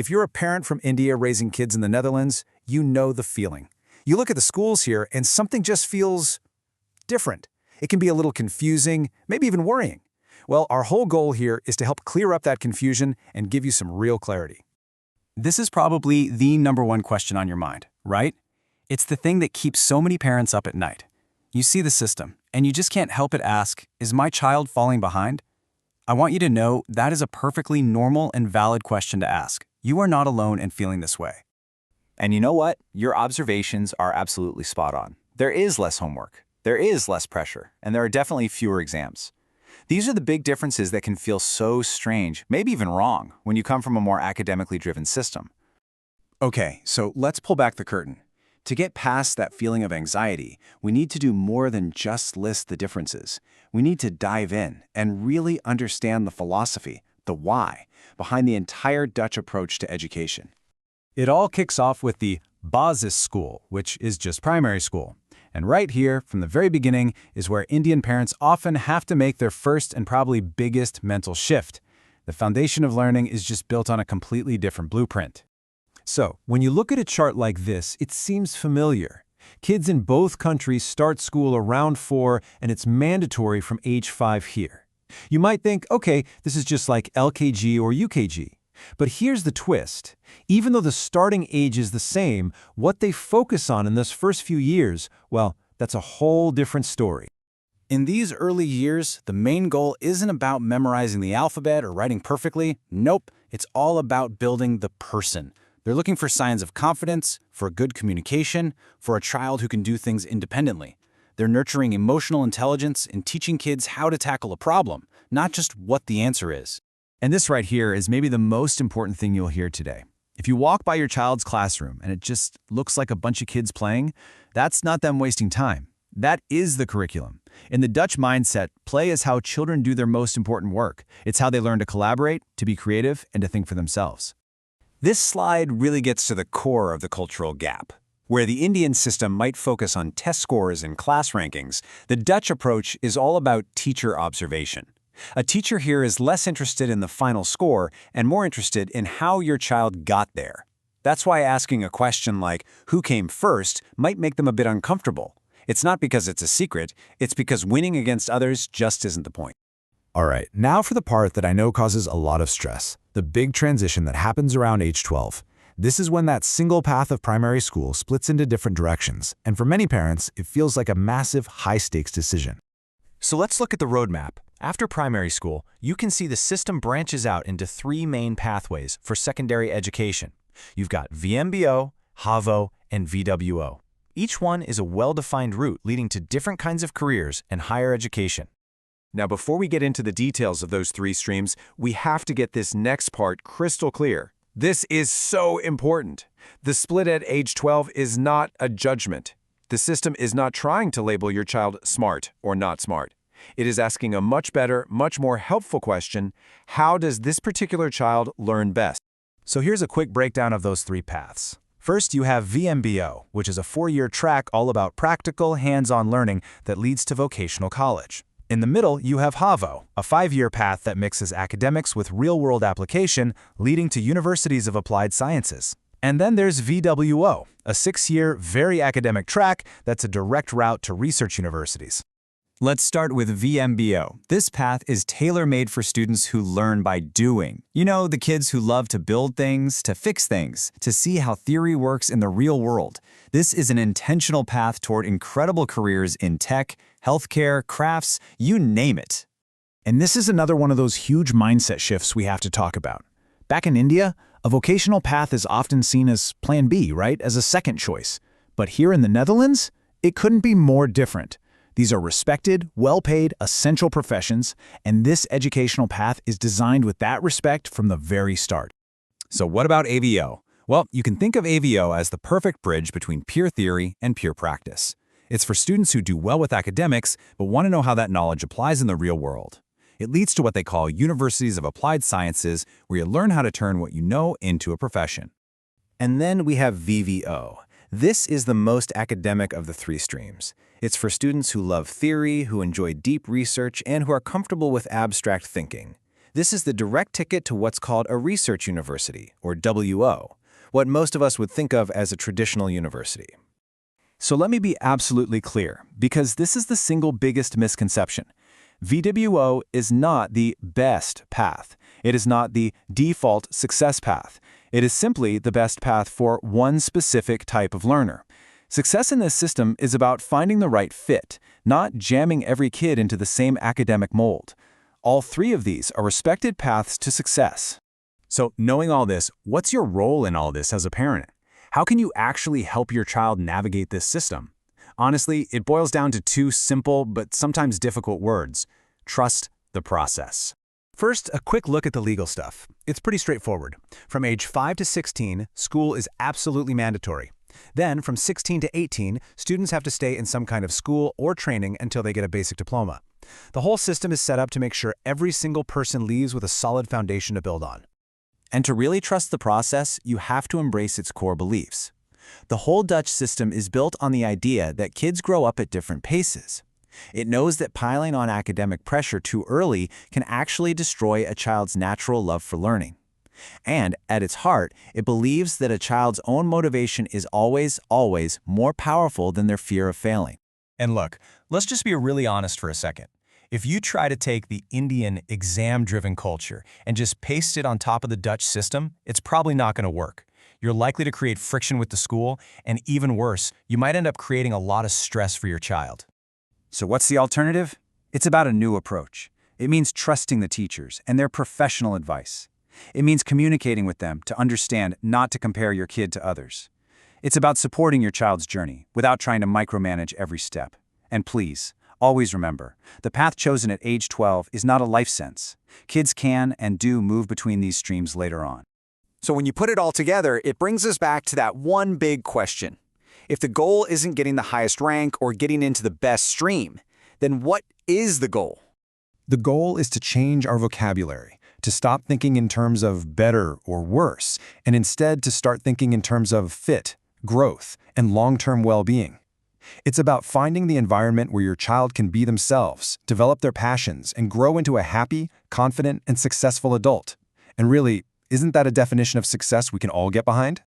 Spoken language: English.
If you're a parent from India raising kids in the Netherlands, you know the feeling. You look at the schools here and something just feels different. It can be a little confusing, maybe even worrying. Well, our whole goal here is to help clear up that confusion and give you some real clarity. This is probably the #1 question on your mind, right? It's the thing that keeps so many parents up at night. You see the system, and you just can't help but ask, is my child falling behind? I want you to know that is a perfectly normal and valid question to ask. You are not alone in feeling this way. And you know what? Your observations are absolutely spot on. There is less homework, there is less pressure, and there are definitely fewer exams. These are the big differences that can feel so strange, maybe even wrong, when you come from a more academically driven system. Okay, so let's pull back the curtain. To get past that feeling of anxiety, we need to do more than just list the differences. We need to dive in and really understand the philosophy, the why, behind the entire Dutch approach to education. It all kicks off with the basisschool, which is just primary school. And right here, from the very beginning, is where Indian parents often have to make their first and probably biggest mental shift. The foundation of learning is just built on a completely different blueprint. So, when you look at a chart like this, it seems familiar. Kids in both countries start school around 4, and it's mandatory from age 5 here. You might think, okay, this is just like LKG or UKG. But here's the twist. Even though the starting age is the same, what they focus on in those first few years, well, that's a whole different story. In these early years, the main goal isn't about memorizing the alphabet or writing perfectly. Nope, it's all about building the person. They're looking for signs of confidence, for good communication, for a child who can do things independently. They're nurturing emotional intelligence and teaching kids how to tackle a problem, not just what the answer is. And this right here is maybe the most important thing you'll hear today. If you walk by your child's classroom and it just looks like a bunch of kids playing, that's not them wasting time. That is the curriculum. In the Dutch mindset, play is how children do their most important work. It's how they learn to collaborate, to be creative, and to think for themselves. This slide really gets to the core of the cultural gap. Where the Indian system might focus on test scores and class rankings, the Dutch approach is all about teacher observation. A teacher here is less interested in the final score and more interested in how your child got there. That's why asking a question like, who came first, might make them a bit uncomfortable. It's not because it's a secret, it's because winning against others just isn't the point. All right, now for the part that I know causes a lot of stress, the big transition that happens around age 12. This is when that single path of primary school splits into different directions, and for many parents, it feels like a massive, high-stakes decision. So let's look at the roadmap. After primary school, you can see the system branches out into 3 main pathways for secondary education. You've got VMBO, HAVO, and VWO. Each one is a well-defined route leading to different kinds of careers and higher education. Now, before we get into the details of those 3 streams, we have to get this next part crystal clear. This is so important. The split at age 12 is not a judgment. The system is not trying to label your child smart or not smart. It is asking a much better, much more helpful question: how does this particular child learn best? So here's a quick breakdown of those 3 paths. First, you have VMBO, which is a 4-year track all about practical, hands-on learning that leads to vocational college. In the middle, you have HAVO, a 5-year path that mixes academics with real-world application, leading to universities of applied sciences. And then there's VWO, a 6-year, very academic track that's a direct route to research universities. Let's start with VMBO. This path is tailor-made for students who learn by doing. You know, the kids who love to build things, to fix things, to see how theory works in the real world. This is an intentional path toward incredible careers in tech, healthcare, crafts, you name it. And this is another one of those huge mindset shifts we have to talk about. Back in India, a vocational path is often seen as Plan B, right, as a second choice. But here in the Netherlands, it couldn't be more different. These are respected, well-paid, essential professions, and this educational path is designed with that respect from the very start. So what about AVO? Well, you can think of AVO as the perfect bridge between pure theory and pure practice. It's for students who do well with academics, but want to know how that knowledge applies in the real world. It leads to what they call universities of applied sciences, where you learn how to turn what you know into a profession. And then we have VVO. This is the most academic of the 3 streams. It's for students who love theory, who enjoy deep research, and who are comfortable with abstract thinking. This is the direct ticket to what's called a research university, or WO, what most of us would think of as a traditional university. So let me be absolutely clear, because this is the single biggest misconception. VWO is not the best path. It is not the default success path. It is simply the best path for one specific type of learner. Success in this system is about finding the right fit, not jamming every kid into the same academic mold. All three of these are respected paths to success. So, knowing all this, what's your role in all this as a parent? How can you actually help your child navigate this system? Honestly, it boils down to two simple but sometimes difficult words: trust the process. First, a quick look at the legal stuff. It's pretty straightforward. From age 5 to 16, school is absolutely mandatory. Then, from 16 to 18, students have to stay in some kind of school or training until they get a basic diploma. The whole system is set up to make sure every single person leaves with a solid foundation to build on. And to really trust the process, you have to embrace its core beliefs. The whole Dutch system is built on the idea that kids grow up at different paces. It knows that piling on academic pressure too early can actually destroy a child's natural love for learning. And, at its heart, it believes that a child's own motivation is always more powerful than their fear of failing. And look, let's just be really honest for a second. If you try to take the Indian exam-driven culture and just paste it on top of the Dutch system, it's probably not going to work. You're likely to create friction with the school, and even worse, you might end up creating a lot of stress for your child. So what's the alternative? It's about a new approach. It means trusting the teachers and their professional advice. It means communicating with them to understand not to compare your kid to others. It's about supporting your child's journey without trying to micromanage every step. And please, always remember, the path chosen at age 12 is not a life sentence. Kids can and do move between these streams later on. So when you put it all together, it brings us back to that one big question. If the goal isn't getting the highest rank or getting into the best stream, then what is the goal? The goal is to change our vocabulary, to stop thinking in terms of better or worse, and instead to start thinking in terms of fit, growth, and long-term well-being. It's about finding the environment where your child can be themselves, develop their passions, and grow into a happy, confident, and successful adult. And really, isn't that a definition of success we can all get behind?